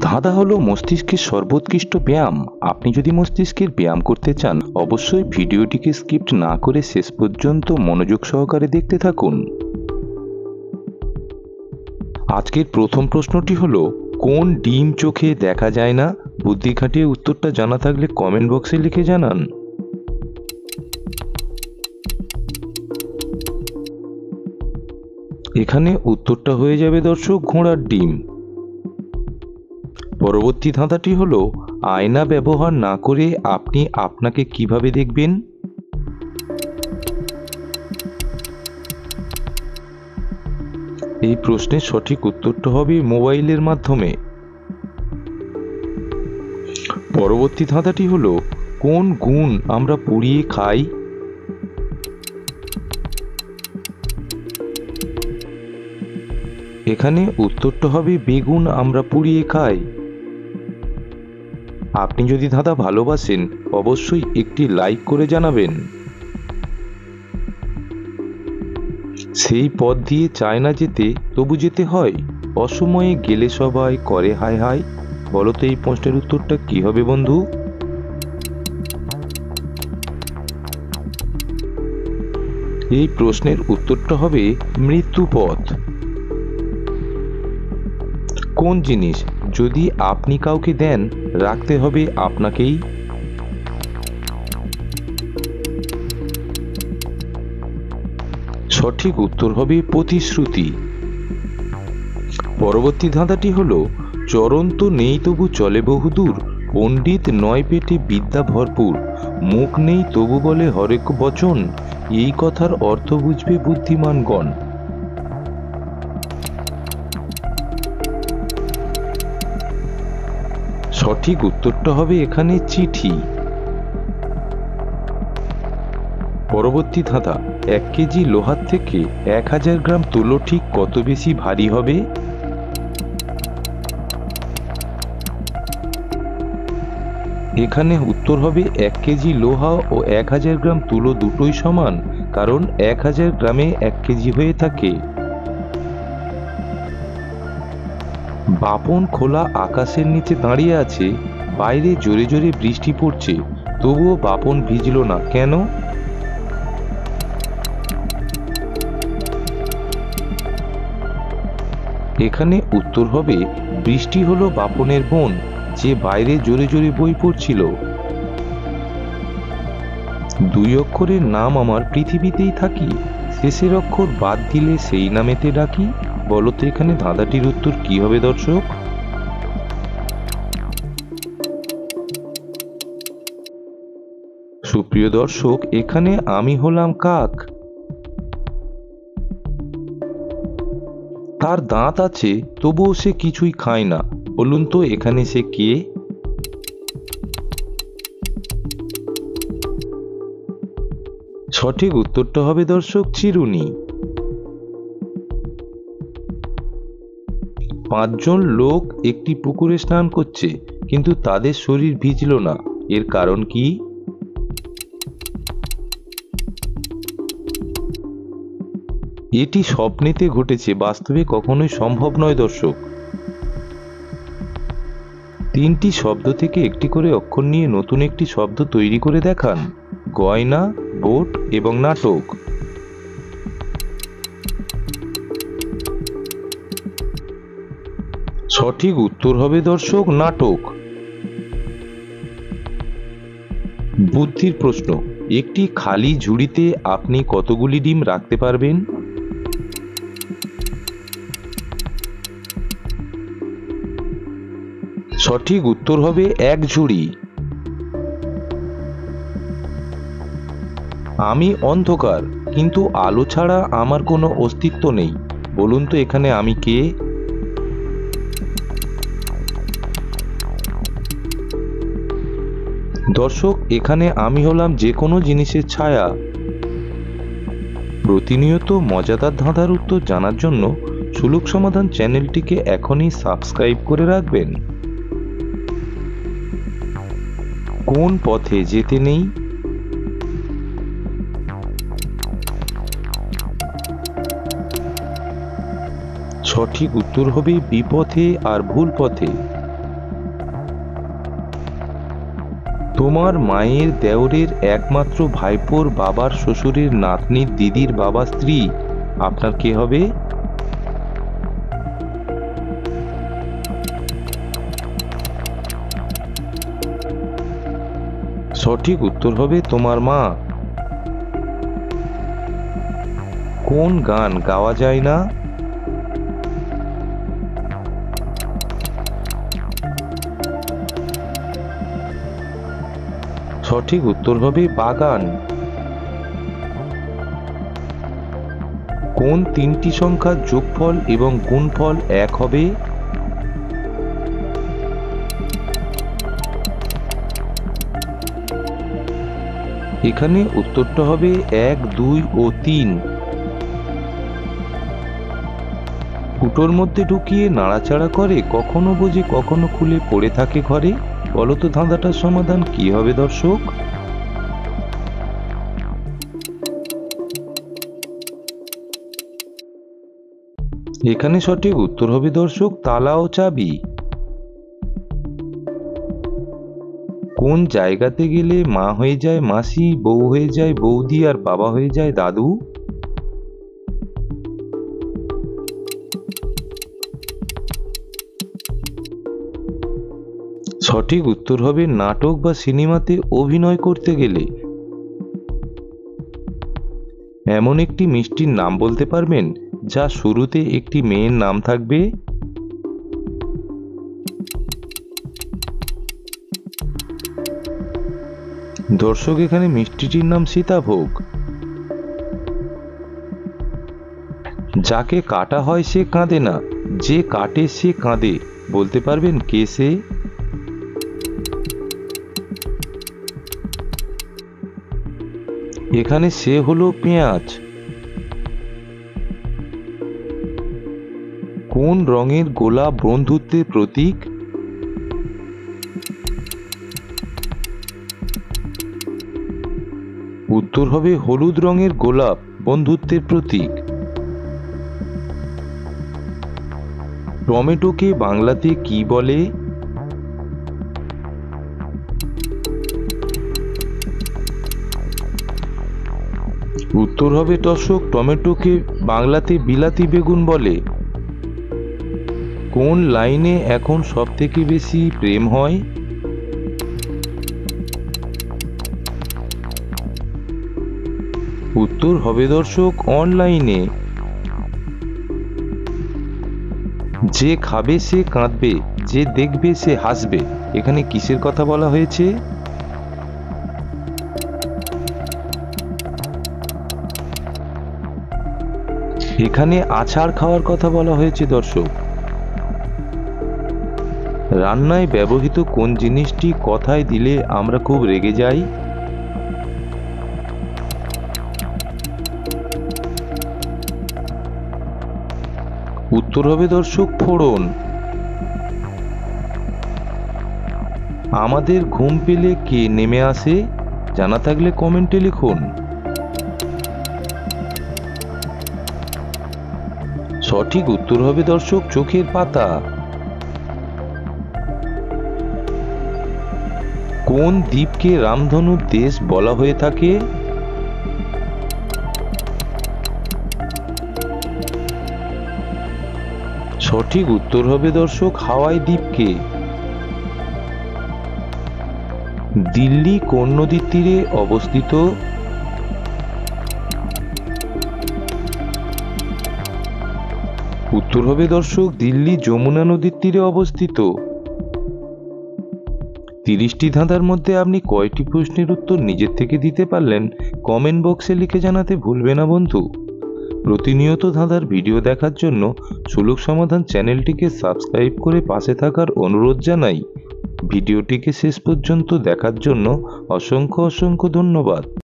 ধাঁধা হলো মস্তিষ্কের সর্বোৎকৃষ্ট ব্যায়াম। আপনি যদি মস্তিষ্কের ব্যায়াম করতে চান, অবশ্যই ভিডিওটিকে স্কিপ না করে শেষ পর্যন্ত মনোযোগ সহকারে দেখতে থাকুন। আজকের প্রথম প্রশ্নটি হলো, কোন ডিম চোখে দেখা যায় না? বুদ্ধি খাটিয়ে উত্তরটা জানা থাকলে কমেন্ট বক্সে লিখে জানান। এখানে উত্তরটা হয়ে যাবে দর্শক, ঘোড়ার ডিম। পরবর্তী ধাঁধাটি হলো, আয়না ব্যবহার না করে আপনি আপনাকে কিভাবে দেখবেন? এই প্রশ্নের সঠিক উত্তরটা হবে মোবাইলের মাধ্যমে। পরবর্তী ধাঁধাটি হলো, কোন গুণ আমরা পুড়িয়ে খাই? এখানে উত্তরটা হবে বেগুন আমরা পুড়িয়ে খাই। আপনি যদি ধাঁধা ভালোবাসেন, অবশ্যই একটি লাইক করে জানাবেন। সেই পথ দিয়ে চায় না যেতে, তবু যেতে হয়, অসময়ে গেলে সবাই করে হায় হায়। বলতো এই প্রশ্নের উত্তরটা কি হবে বন্ধু? এই প্রশ্নের উত্তরটা হবে মৃত্যুপথ। কোন জিনিস যদি আপনি কাউকে দেন, রাখতে হবে আপনাকেই? সঠিক উত্তর হবে প্রতিশ্রুতি। পরবর্তী ধাঁধাটি হলো, চরণ তো নেই তবু চলে বহুদূর, পণ্ডিত নয় পেটে বিদ্যা ভরপুর, মুখ নেই তবু বলে হরেক বচন, এই কথার অর্থ বুঝবে বুদ্ধিমানগণ। সঠিক উত্তরটা হবে এখানে চিঠি। পরবর্তী ধাঁধা, 1 কেজি লোহার থেকে 1000 গ্রাম তুলো ঠিক কত বেশি ভারী হবে? এখানে উত্তর হবে 1 কেজি লোহা ও 1000 গ্রাম তুলো দুটোই সমান, কারণ 1000 গ্রামে 1 কেজি হয়ে থাকে। বাপন খোলা আকাশের নিচে দাঁড়িয়ে আছে, বাইরে জোরে জোরে বৃষ্টি পড়ছে, তবুও বাপন ভিজল না কেন? এখানে উত্তর হবে, বৃষ্টি হলো বাপনের বোন, যে বাইরে জোরে জোরে বই পড়ছিল। 2 অক্ষরের নাম আমার পৃথিবীতেই থাকি, শেষের অক্ষর বাদ দিলে সেই নামেতে ডাকি। বলতো এখানে ধাঁধাটির উত্তর কি হবে দর্শক? সুপ্রিয় দর্শক, এখানে আমি হলাম কাক। তার দাঁত আছে, তবুও সে কিছুই খায় না। বলুন তো এখানে সে কে? সঠিক উত্তরটা হবে দর্শক, চিরুনি। 5 জন লোক একটি পুকুরে স্নান করছে, কিন্তু তাদের শরীর ভিজল না, এর কারণ কি? এটি স্বপ্নেতে ঘটেছে, বাস্তবে কখনোই সম্ভব নয় দর্শক। 3টি শব্দ থেকে একটি করে অক্ষর নিয়ে নতুন একটি শব্দ তৈরি করে দেখান। গয়না, বোট এবং নাটক। সঠিক উত্তর হবে দর্শক, নাটক। বুদ্ধির প্রশ্ন, একটি খালি ঝুড়িতে আপনি কতগুলি ডিম রাখতে পারবেন? সঠিক উত্তর হবে 1 ঝুড়ি। আমি অন্ধকার, কিন্তু আলো ছাড়া আমার কোনো অস্তিত্ব নেই। বলুন তো এখানে আমি কে? দর্শক, এখানে আমি হলাম যে কোনো জিনিসের ছায়া। প্রতিনিয়ত মজাদার ধাঁধার উত্তর জানার জন্য সুলুক সমাধান চ্যানেলটিকে এখনই সাবস্ক্রাইব করে রাখবেন। কোন পথে যেতে নেই? সঠিক উত্তর হবে বিপথে আর ভুল পথে। তোমার মায়ের দেওরের একমাত্র ভাইপোর বাবার শ্বশুরের নাতনির দিদির বাবা স্ত্রী, আপনার কে হবে? সঠিক উত্তর হবে তোমার মা। কোন গান গাওয়া যায় না? সঠিক উত্তর হবে বাগান। কোন তিনটি সংখ্যার যোগফল এবং গুণফল এক হবে? এখানে উত্তরটা হবে 1, 2 ও 3। ফুটোর মধ্যে ঢুকিয়ে নাড়াচাড়া করে, কখনো বোঝে কখনো খুলে পড়ে থাকে ঘরে। বলতো ধাঁধাটার সমাধান কি হবে দর্শক? এখানে সঠিক উত্তর হবে দর্শক তালা ও চাবি। কোন জায়গাতে গেলে মা হয়ে যায় মাসি, বউ হয়ে যায় বৌদি আর বাবা হয়ে যায় দাদু? সঠিক উত্তর হবে নাটক বা সিনেমাতে অভিনয় করতে গেলে। এমন একটি মিষ্টির নাম বলতে পারবেন যা শুরুতে একটি মেয়ের নাম থাকবে? দর্শক এখানে মিষ্টিটির নাম সীতাভোগ। যাকে কাটা হয় সে কাঁদে না, যে কাটে সে কাঁদে, বলতে পারবেন কে সে? এখানে সে হলো পেঁয়াজ। কোন রঙের গোলাপ বন্ধুত্বের প্রতীক? উত্তর হবে হলুদ রঙের গোলাপ বন্ধুত্বের প্রতীক। টমেটোকে বাংলাতে কি বলে? উত্তর হবে দর্শক টমেটোকে বাংলাতে বিলাতি বেগুন বলে। কোন লাইনে এখন সবথেকে বেশি প্রেম হয়? উত্তর হবে দর্শক অনলাইনে। যে খাবে সে কাঁদবে, যে দেখবে সে হাসবে, এখানে কিসের কথা বলা হয়েছে? এখানে আছাড় খাওয়ার কথা বলা হয়েছে দর্শক। রান্নায় ব্যবহৃত কোন জিনিসটি কথায় দিলে আমরা খুব রেগে যাই? উত্তর হবে দর্শক ফোড়ন। আমাদের ঘুম পেলে কে নেমে আসে? জানা থাকলে কমেন্টে লিখুন। সঠিক উত্তর হবে দর্শক চোখের পাতা। কোন দ্বীপকে রামধনুর দেশ বলা হয়ে থাকে? সঠিক উত্তর হবে দর্শক হাওয়াই দ্বীপকে। দিল্লি কোন নদীর তীরে অবস্থিত? উত্তর হবে দর্শক দিল্লি যমুনা নদীর তীরে অবস্থিত। 30টি ধাঁধার মধ্যে আপনি কয়টি প্রশ্নের উত্তর নিজের থেকে দিতে পারলেন কমেন্ট বক্সে লিখে জানাতে ভুলবে না বন্ধু। প্রতিনিয়ত ধাঁধার ভিডিও দেখার জন্য সুলুক সমাধান চ্যানেলটিকে সাবস্ক্রাইব করে পাশে থাকার অনুরোধ জানাই। ভিডিওটিকে শেষ পর্যন্ত দেখার জন্য অসংখ্য ধন্যবাদ।